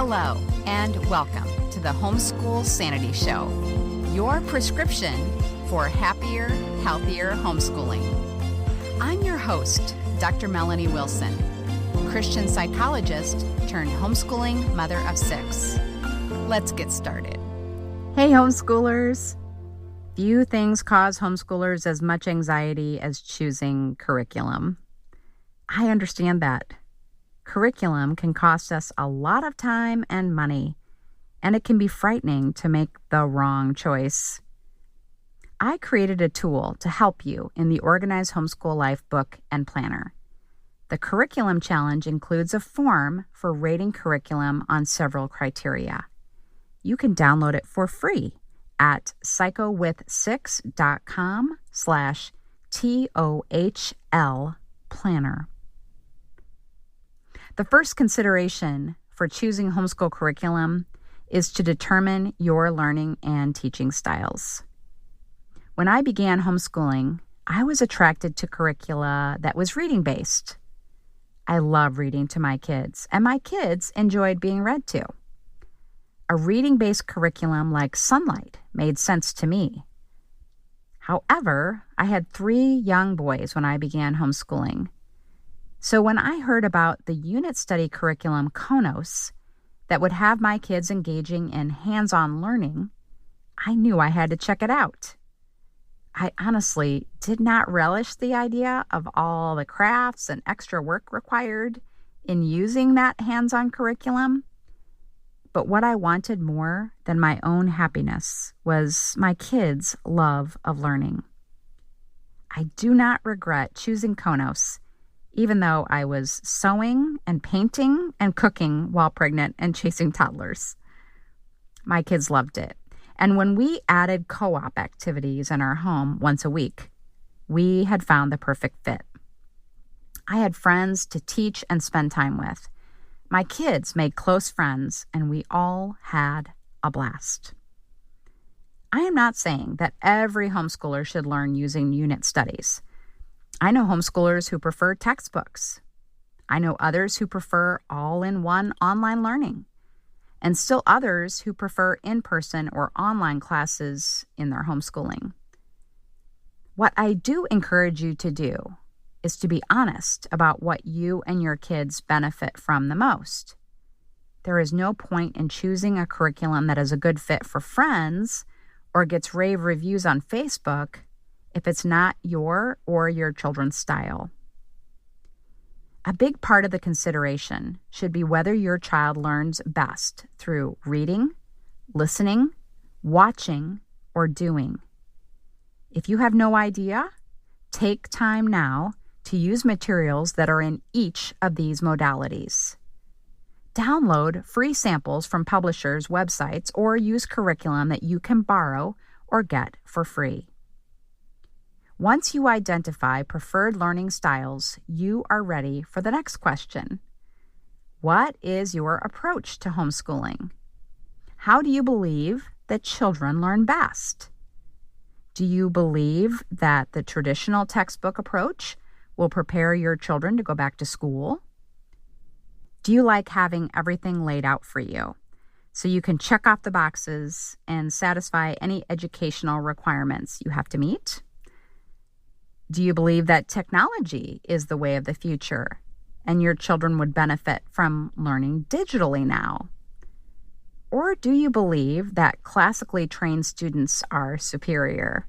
Hello, and welcome to the Homeschool Sanity Show, your prescription for happier, healthier homeschooling. I'm your host, Dr. Melanie Wilson, Christian psychologist turned homeschooling mother of 6. Let's get started. Hey, homeschoolers. Few things cause homeschoolers as much anxiety as choosing curriculum. I understand that. Curriculum can cost us a lot of time and money, and it can be frightening to make the wrong choice. I created a tool to help you in the Organized Homeschool Life book and planner. The Curriculum Challenge includes a form for rating curriculum on several criteria. You can download it for free at psychowith6.com/TOHL planner. The first consideration for choosing homeschool curriculum is to determine your learning and teaching styles. When I began homeschooling, I was attracted to curricula that was reading-based. I love reading to my kids, and my kids enjoyed being read to. A reading-based curriculum like Sunlight made sense to me. However, I had 3 young boys when I began homeschooling. So when I heard about the unit study curriculum Konos that would have my kids engaging in hands-on learning, I knew I had to check it out. I honestly did not relish the idea of all the crafts and extra work required in using that hands-on curriculum. But what I wanted more than my own happiness was my kids' love of learning. I do not regret choosing Konos, even though I was sewing and painting and cooking while pregnant and chasing toddlers. My kids loved it. And when we added co-op activities in our home once a week, we had found the perfect fit. I had friends to teach and spend time with. My kids made close friends, and we all had a blast. I am not saying that every homeschooler should learn using unit studies. I know homeschoolers who prefer textbooks. I know others who prefer all-in-one online learning, and still others who prefer in-person or online classes in their homeschooling. What I do encourage you to do is to be honest about what you and your kids benefit from the most. There is no point in choosing a curriculum that is a good fit for friends or gets rave reviews on Facebook if it's not your or your children's style. A big part of the consideration should be whether your child learns best through reading, listening, watching, or doing. If you have no idea, take time now to use materials that are in each of these modalities. Download free samples from publishers' websites or use curriculum that you can borrow or get for free. Once you identify preferred learning styles, you are ready for the next question. What is your approach to homeschooling? How do you believe that children learn best? Do you believe that the traditional textbook approach will prepare your children to go back to school? Do you like having everything laid out for you so you can check off the boxes and satisfy any educational requirements you have to meet? Do you believe that technology is the way of the future and your children would benefit from learning digitally now? Or do you believe that classically trained students are superior?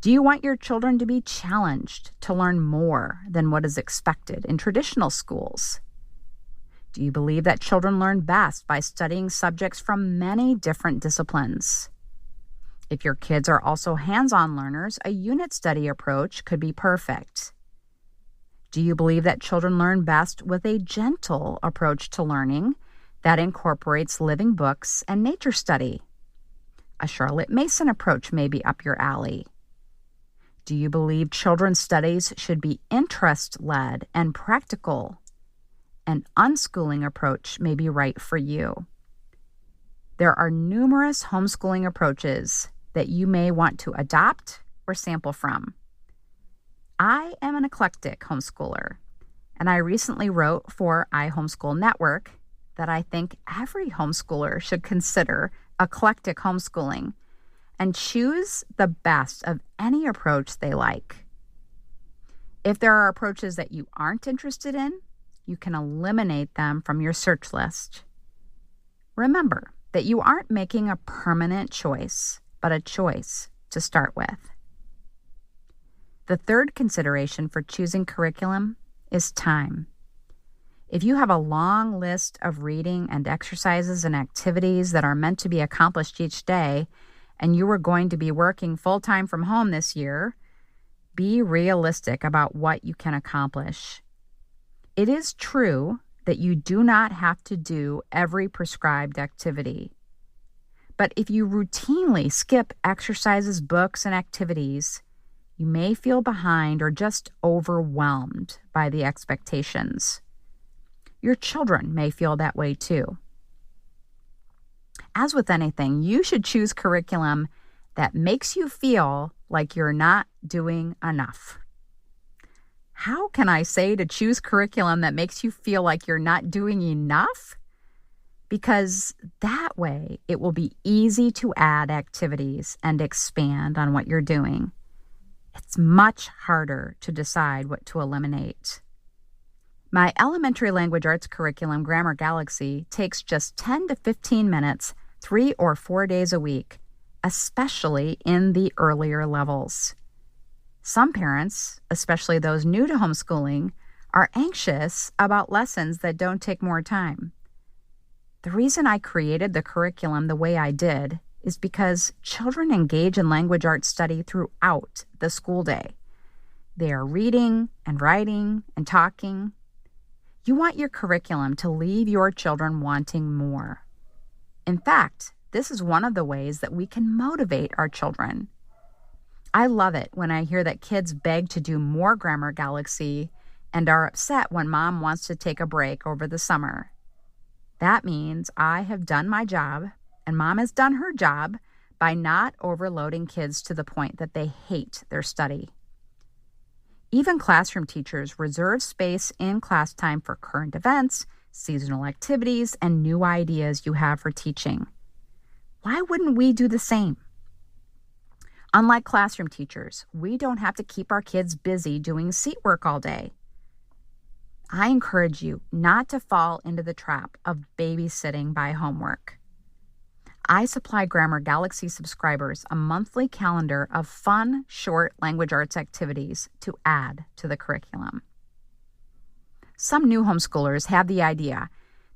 Do you want your children to be challenged to learn more than what is expected in traditional schools? Do you believe that children learn best by studying subjects from many different disciplines? If your kids are also hands-on learners, a unit study approach could be perfect. Do you believe that children learn best with a gentle approach to learning that incorporates living books and nature study? A Charlotte Mason approach may be up your alley. Do you believe children's studies should be interest-led and practical? An unschooling approach may be right for you. There are numerous homeschooling approaches that you may want to adopt or sample from. I am an eclectic homeschooler, and I recently wrote for iHomeschool Network that I think every homeschooler should consider eclectic homeschooling and choose the best of any approach they like. If there are approaches that you aren't interested in, you can eliminate them from your search list. Remember that you aren't making a permanent choice, but a choice to start with. The third consideration for choosing curriculum is time. If you have a long list of reading and exercises and activities that are meant to be accomplished each day, and you are going to be working full-time from home this year, be realistic about what you can accomplish. It is true that you do not have to do every prescribed activity. But if you routinely skip exercises, books, and activities, you may feel behind or just overwhelmed by the expectations. Your children may feel that way too. As with anything, you should choose curriculum that makes you feel like you're not doing enough. How can I say to choose curriculum that makes you feel like you're not doing enough? Because that way it will be easy to add activities and expand on what you're doing. It's much harder to decide what to eliminate. My elementary language arts curriculum, Grammar Galaxy, takes just 10 to 15 minutes, 3 or 4 days a week, especially in the earlier levels. Some parents, especially those new to homeschooling, are anxious about lessons that don't take more time. The reason I created the curriculum the way I did is because children engage in language arts study throughout the school day. They are reading and writing and talking. You want your curriculum to leave your children wanting more. In fact, this is one of the ways that we can motivate our children. I love it when I hear that kids beg to do more Grammar Galaxy and are upset when mom wants to take a break over the summer. That means I have done my job and mom has done her job by not overloading kids to the point that they hate their study. Even classroom teachers reserve space in class time for current events, seasonal activities, and new ideas you have for teaching. Why wouldn't we do the same? Unlike classroom teachers, we don't have to keep our kids busy doing seat work all day. I encourage you not to fall into the trap of babysitting by homework. I supply Grammar Galaxy subscribers a monthly calendar of fun, short language arts activities to add to the curriculum. Some new homeschoolers have the idea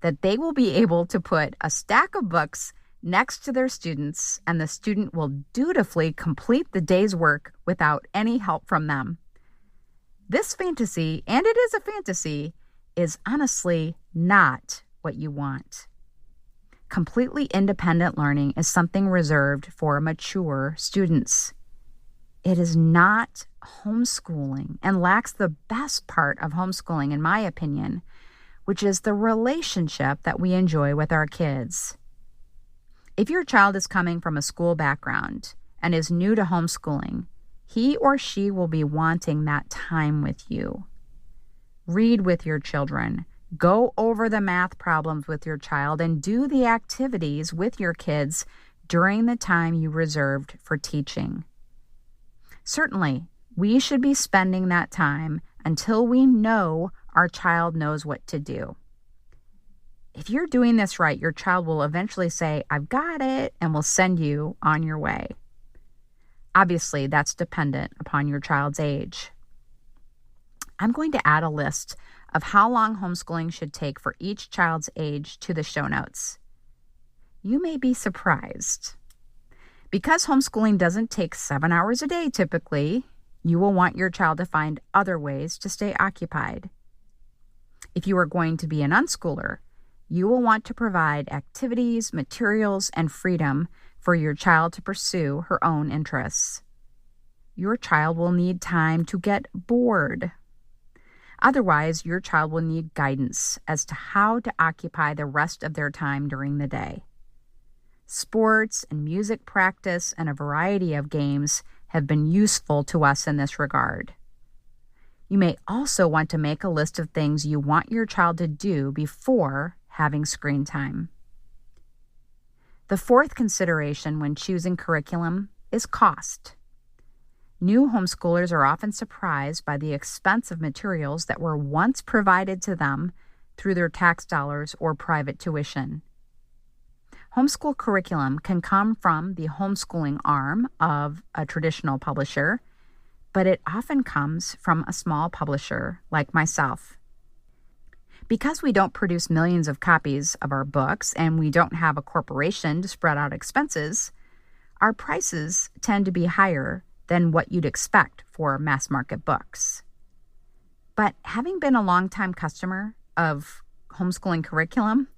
that they will be able to put a stack of books next to their students and the student will dutifully complete the day's work without any help from them. This fantasy, and it is a fantasy, is honestly not what you want. Completely independent learning is something reserved for mature students. It is not homeschooling and lacks the best part of homeschooling, in my opinion, which is the relationship that we enjoy with our kids. If your child is coming from a school background and is new to homeschooling, he or she will be wanting that time with you. Read with your children. Go over the math problems with your child and do the activities with your kids during the time you reserved for teaching. Certainly, we should be spending that time until we know our child knows what to do. If you're doing this right, your child will eventually say, "I've got it," and will send you on your way. Obviously, that's dependent upon your child's age. I'm going to add a list of how long homeschooling should take for each child's age to the show notes. You may be surprised. Because homeschooling doesn't take 7 hours a day typically, you will want your child to find other ways to stay occupied. If you are going to be an unschooler, you will want to provide activities, materials, and freedom for your child to pursue her own interests. Your child will need time to get bored. Otherwise, your child will need guidance as to how to occupy the rest of their time during the day. Sports and music practice and a variety of games have been useful to us in this regard. You may also want to make a list of things you want your child to do before having screen time. The fourth consideration when choosing curriculum is cost. New homeschoolers are often surprised by the expense of materials that were once provided to them through their tax dollars or private tuition. Homeschool curriculum can come from the homeschooling arm of a traditional publisher, but it often comes from a small publisher like myself. Because we don't produce millions of copies of our books and we don't have a corporation to spread out expenses, our prices tend to be higher than what you'd expect for mass market books. But having been a longtime customer of homeschooling curriculum,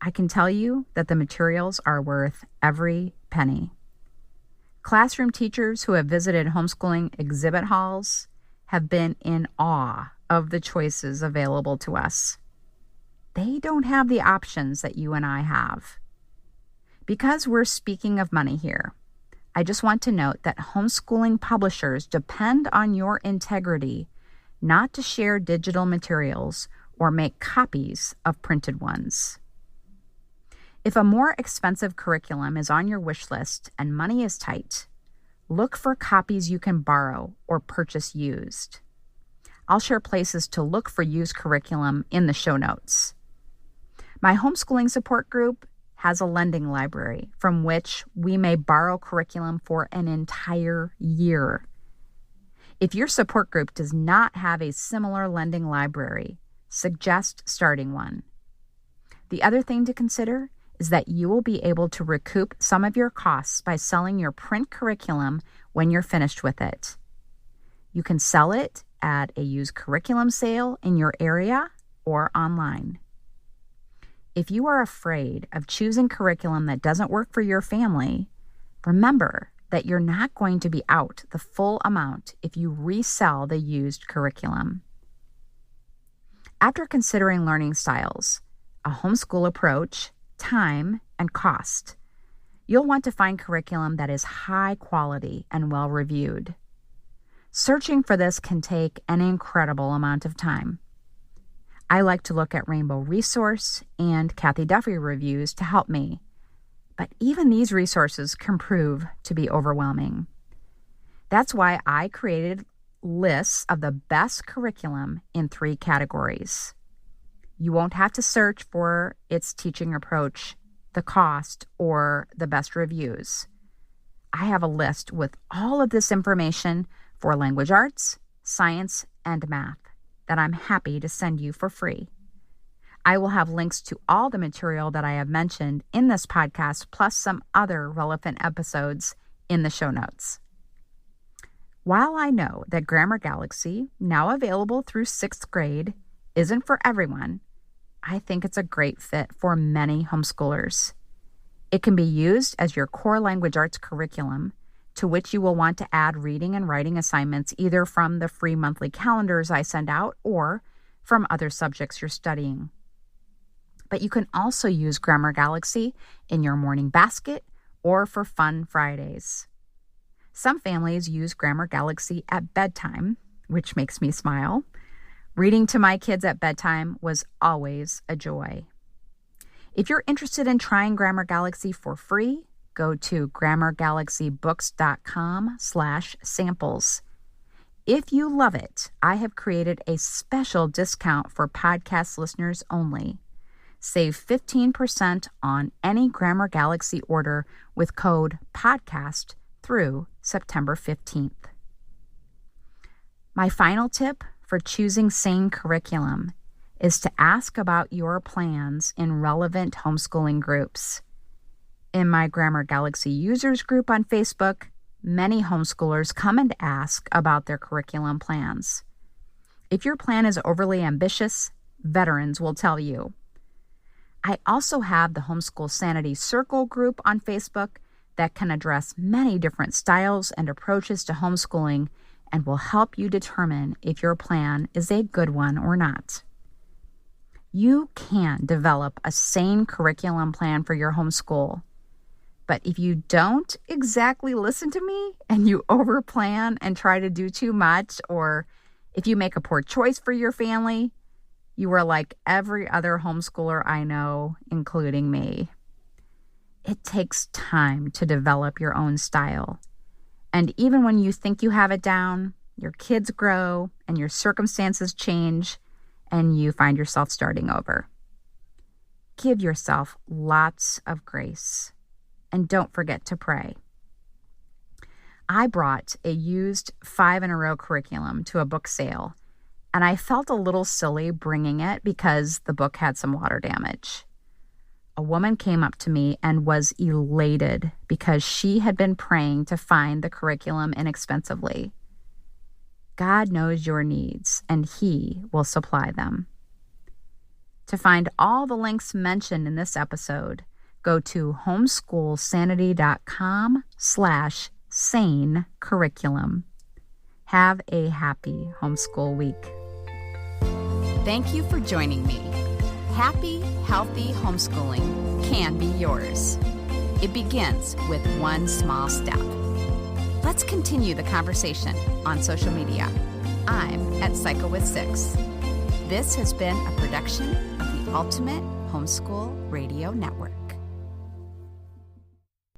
I can tell you that the materials are worth every penny. Classroom teachers who have visited homeschooling exhibit halls have been in awe of the choices available to us. They don't have the options that you and I have. Because we're speaking of money here, I just want to note that homeschooling publishers depend on your integrity not to share digital materials or make copies of printed ones. If a more expensive curriculum is on your wish list and money is tight, look for copies you can borrow or purchase used. I'll share places to look for used curriculum in the show notes. My homeschooling support group has a lending library from which we may borrow curriculum for an entire year. If your support group does not have a similar lending library, suggest starting one. The other thing to consider is that you will be able to recoup some of your costs by selling your print curriculum when you're finished with it. You can sell it at a used curriculum sale in your area or online. If you are afraid of choosing curriculum that doesn't work for your family, remember that you're not going to be out the full amount if you resell the used curriculum. After considering learning styles, a homeschool approach, time, and cost, you'll want to find curriculum that is high quality and well reviewed. Searching for this can take an incredible amount of time. I like to look at Rainbow Resource and Kathy Duffy reviews to help me, but even these resources can prove to be overwhelming. That's why I created lists of the best curriculum in 3 categories. You won't have to search for its teaching approach, the cost, or the best reviews. I have a list with all of this information for language arts, science, and math that I'm happy to send you for free. I will have links to all the material that I have mentioned in this podcast, plus some other relevant episodes in the show notes. While I know that Grammar Galaxy, now available through 6th grade, isn't for everyone, I think it's a great fit for many homeschoolers. It can be used as your core language arts curriculum, to which you will want to add reading and writing assignments either from the free monthly calendars I send out or from other subjects you're studying. But you can also use Grammar Galaxy in your morning basket or for fun Fridays. Some families use Grammar Galaxy at bedtime, which makes me smile. Reading to my kids at bedtime was always a joy. If you're interested in trying Grammar Galaxy for free, go to grammargalaxybooks.com/samples. If you love it, I have created a special discount for podcast listeners only. Save 15% on any Grammar Galaxy order with code PODCAST through September 15th. My final tip for choosing sane curriculum is to ask about your plans in relevant homeschooling groups. In my Grammar Galaxy users group on Facebook, many homeschoolers come and ask about their curriculum plans. If your plan is overly ambitious, veterans will tell you. I also have the Homeschool Sanity Circle group on Facebook that can address many different styles and approaches to homeschooling and will help you determine if your plan is a good one or not. You can develop a sane curriculum plan for your homeschool. But if you don't exactly listen to me and you overplan and try to do too much, or if you make a poor choice for your family, You are like every other homeschooler I know, including me. It takes time to develop your own style. And even when you think you have it down, your kids grow and your circumstances change and you find yourself starting over. Give yourself lots of grace and don't forget to pray. I brought a used 5-in-a-row curriculum to a book sale, and I felt a little silly bringing it because the book had some water damage. A woman came up to me and was elated because she had been praying to find the curriculum inexpensively. God knows your needs, and He will supply them. To find all the links mentioned in this episode, go to homeschoolsanity.com/sane curriculum. Have a happy homeschool week. Thank you for joining me. Happy, healthy homeschooling can be yours. It begins with one small step. Let's continue the conversation on social media. I'm at Psycho with 6. This has been a production of the Ultimate Homeschool Radio Network.